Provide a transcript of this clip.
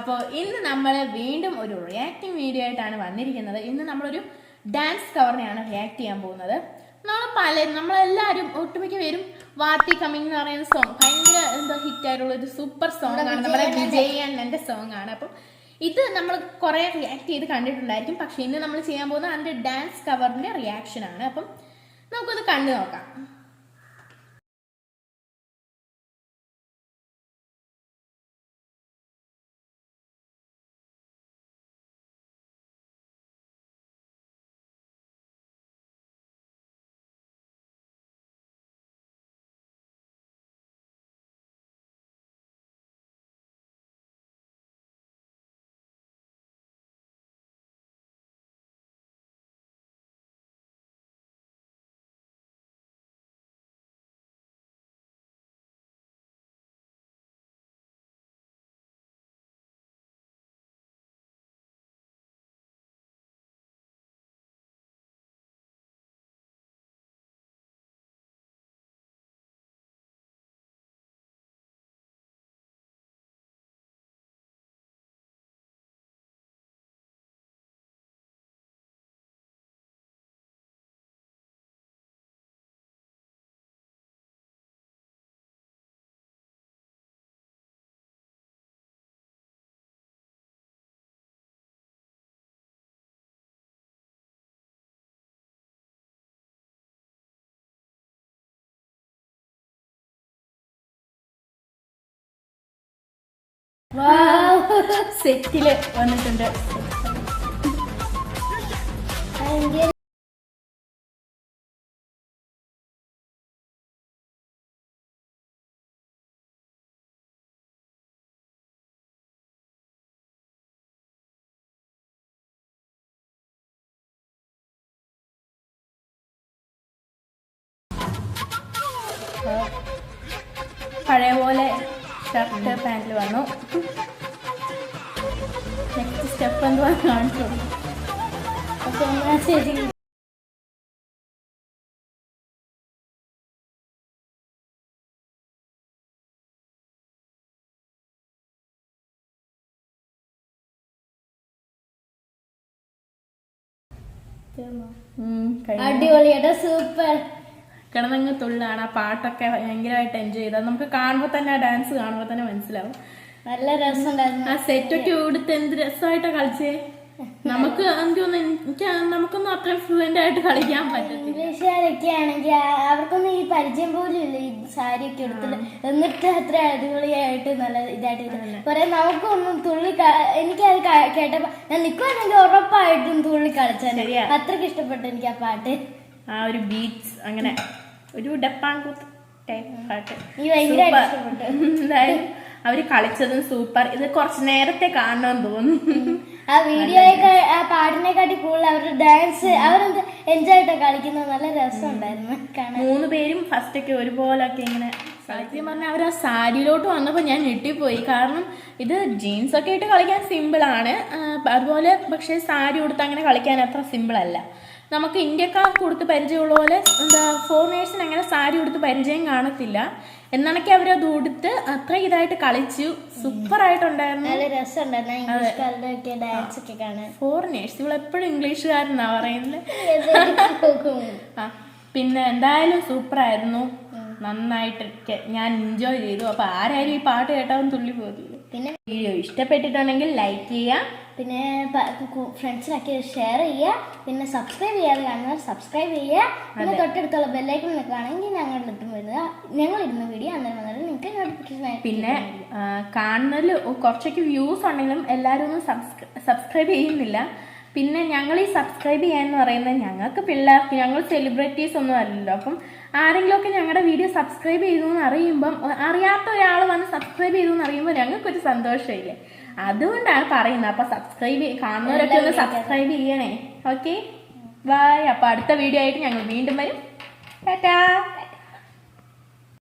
അപ്പോൾ ഇന്ന് നമ്മൾ വീണ്ടും ഒരു റിയാക്ടിങ് വീഡിയോ ആയിട്ടാണ് വന്നിരിക്കുന്നത്. ഇന്ന് നമ്മളൊരു ഡാൻസ് കവറിനെയാണ് റിയാക്ട് ചെയ്യാൻ പോകുന്നത്. നമ്മളെല്ലാവരും ഒട്ടുമിക്ക പേരും വാത്തി കമ്മിങ് എന്ന് പറയുന്ന സോങ് ഭയങ്കര എന്താ ഹിറ്റായിട്ടുള്ള ഒരു സൂപ്പർ സോങ് ആണ്, നമ്മുടെ വിജയ് അണ്ണന്റെ സോങ് ആണ്. അപ്പം ഇത് നമ്മൾ കുറെ റിയാക്ട് ചെയ്ത് കണ്ടിട്ടുണ്ടായിരിക്കും. പക്ഷെ ഇന്ന് നമ്മൾ ചെയ്യാൻ പോകുന്നത് അതിന്റെ ഡാൻസ് കവറിന്റെ റിയാക്ഷൻ ആണ്. അപ്പം നമുക്കൊന്ന് കണ്ടു നോക്കാം. സെറ്റില് വന്നിട്ടുണ്ട്. പഴയ പോലെ ഷർട്ട് പാൻറ്റിൽ വന്നു. നെക്സ്റ്റ് സ്റ്റെപ്പ് എന്തുവാ കാണിച്ചു. ഓക്കെ, എന്നാൽ ശരി. അടിപൊളിയായിട്ട് സൂപ്പർ കിടന്നങ്ങ് തുള്ളാണ്. ആ പാട്ടൊക്കെ ഭയങ്കരമായിട്ട് എൻജോയ് ചെയ്തത് നമുക്ക് കാണുമ്പോൾ തന്നെ, ആ ഡാൻസ് കാണുമ്പോൾ തന്നെ മനസ്സിലാവും. നല്ല രസമുണ്ടായിരുന്നു. ആ സെറ്റൊക്കെ കൊടുത്ത് എന്ത് രസമായിട്ടാ കളിച്ചേ. നമുക്ക് നമുക്കൊന്നും അത്രയും ഫ്ലുവന്റ് ആയിട്ട് കളിക്കാൻ പറ്റത്തില്ല. ഇംഗ്ലീഷുകാരൊക്കെ ആണെങ്കിൽ അവർക്കൊന്നും ഈ പരിചയം പോലും ഇല്ല ഈ സാരി ഒക്കെ എടുത്തിട്ട്, എന്നിട്ട് അത്ര അടിപൊളിയായിട്ട് നല്ല ഇതായിട്ട് പറയാം. നമുക്കൊന്നും തുള്ളി എനിക്കത് കേട്ടപ്പോ ഞാൻ നിൽക്കുവാണെങ്കിൽ ഉറപ്പായിട്ടും തുള്ളി കളിച്ചാൽ അത്രയ്ക്ക് ഇഷ്ടപ്പെട്ടു എനിക്ക് ആ പാട്ട്. ആ ഒരു ബീറ്റ്സ്, അങ്ങനെ ഒരു ഡപ്പാങ്കൂത്ത് ടൈപ്പ് പാട്ട് എനിക്ക് ഭയങ്കരമായിട്ട് ഇഷ്ടപ്പെട്ടു. എന്തായാലും അവര് കളിച്ചതും സൂപ്പർ. ഇത് കുറച്ച് നേരത്തെ കാണണമെന്ന് തോന്നുന്നു. ആ വീഡിയോയൊക്കെ ആ പാട്ടിനെക്കാട്ടി കൂടുതൽ അവരുടെ ഡാൻസ് അവരെന്ത് എൻജോയ് ആയിട്ടാ കളിക്കുന്നത്. നല്ല രസമുണ്ടായിരുന്നു കാണാൻ. 3 പേരും ഫസ്റ്റ് ഒക്കെ ഒരുപോലൊക്കെ ഇങ്ങനെ സത്യം പറഞ്ഞാൽ അവർ ആ സാരിയിലോട്ട് വന്നപ്പോൾ ഞാൻ ഞെട്ടിപ്പോയി. കാരണം ഇത് ജീൻസ് ഒക്കെ ഇട്ട് കളിക്കാൻ സിമ്പിൾ ആണ് അതുപോലെ, പക്ഷേ സാരി കൊടുത്ത് അങ്ങനെ കളിക്കാൻ അത്ര സിമ്പിൾ അല്ല. നമുക്ക് ഇന്ത്യക്കാർക്ക് കൊടുത്ത് പരിചയമുള്ള പോലെ എന്താ ഫോറിനേഴ്സിന് അങ്ങനെ സാരി കൊടുത്ത് പരിചയം കാണത്തില്ല. എന്നാണൊക്കെ അവരത് ഉടുത്ത് അത്ര ഇതായിട്ട് കളിച്ചു. സൂപ്പർ ആയിട്ടുണ്ടായിരുന്നു, നല്ല രസമുണ്ടായിരുന്നു. ഫോറിനേഴ്സ് ഇവളെപ്പോഴും ഇംഗ്ലീഷുകാരെന്നാ പറയുന്നത്. പിന്നെ എന്തായാലും സൂപ്പർ ആയിരുന്നു, നന്നായിട്ട് ഞാൻ എൻജോയ് ചെയ്തു. അപ്പൊ ആരായാലും ഈ പാട്ട് കേട്ടാവും തുള്ളി പോകില്ല. പിന്നെ വീഡിയോ ഇഷ്ടപ്പെട്ടിട്ടുണ്ടെങ്കിൽ ലൈക്ക് ചെയ്യുക, പിന്നെ ഫ്രണ്ട്സിനൊക്കെ ഷെയർ ചെയ്യുക, പിന്നെ സബ്സ്ക്രൈബ് ചെയ്യാതെ കാണുന്നവർ സബ്സ്ക്രൈബ് ചെയ്യുക. പിന്നെ തൊട്ടടുത്തുള്ള ബെല്ലൈക്കൺ നിൽക്കുകയാണെങ്കിൽ ഞങ്ങളിടുന്ന വീഡിയോ അന്നേരം വന്നാലും നിങ്ങൾക്ക് നോട്ടിഫിക്കേഷൻ. പിന്നെ കാണുന്നതിൽ കുറച്ചൊക്കെ വ്യൂസ് ഉണ്ടെങ്കിലും എല്ലാവരും ഒന്നും സബ്സ്ക്രൈബ് ചെയ്യുന്നില്ല. പിന്നെ ഞങ്ങൾ ഈ സബ്സ്ക്രൈബ് ചെയ്യാന്ന് പറയുന്നത് ഞങ്ങൾക്ക് പിള്ളേർക്ക്, ഞങ്ങൾ സെലിബ്രിറ്റീസ് ഒന്നും അല്ലല്ലോ. അപ്പം ആരെങ്കിലുമൊക്കെ ഞങ്ങളുടെ വീഡിയോ സബ്സ്ക്രൈബ് ചെയ്തു എന്ന് അറിയുമ്പം, അറിയാത്ത ഒരാൾ വന്ന് സബ്സ്ക്രൈബ് ചെയ്തു എന്ന് അറിയുമ്പോൾ ഞങ്ങൾക്കൊരു സന്തോഷമില്ലേ, അതുകൊണ്ടാണ് പറയുന്നത്. അപ്പൊ കാണുന്നവരൊക്കെ ഒന്ന് സബ്സ്ക്രൈബ് ചെയ്യണേ. Okay, bye. അപ്പൊ അടുത്ത വീഡിയോ ആയിട്ട് ഞങ്ങൾ വീണ്ടും വരും. ടാറ്റാ.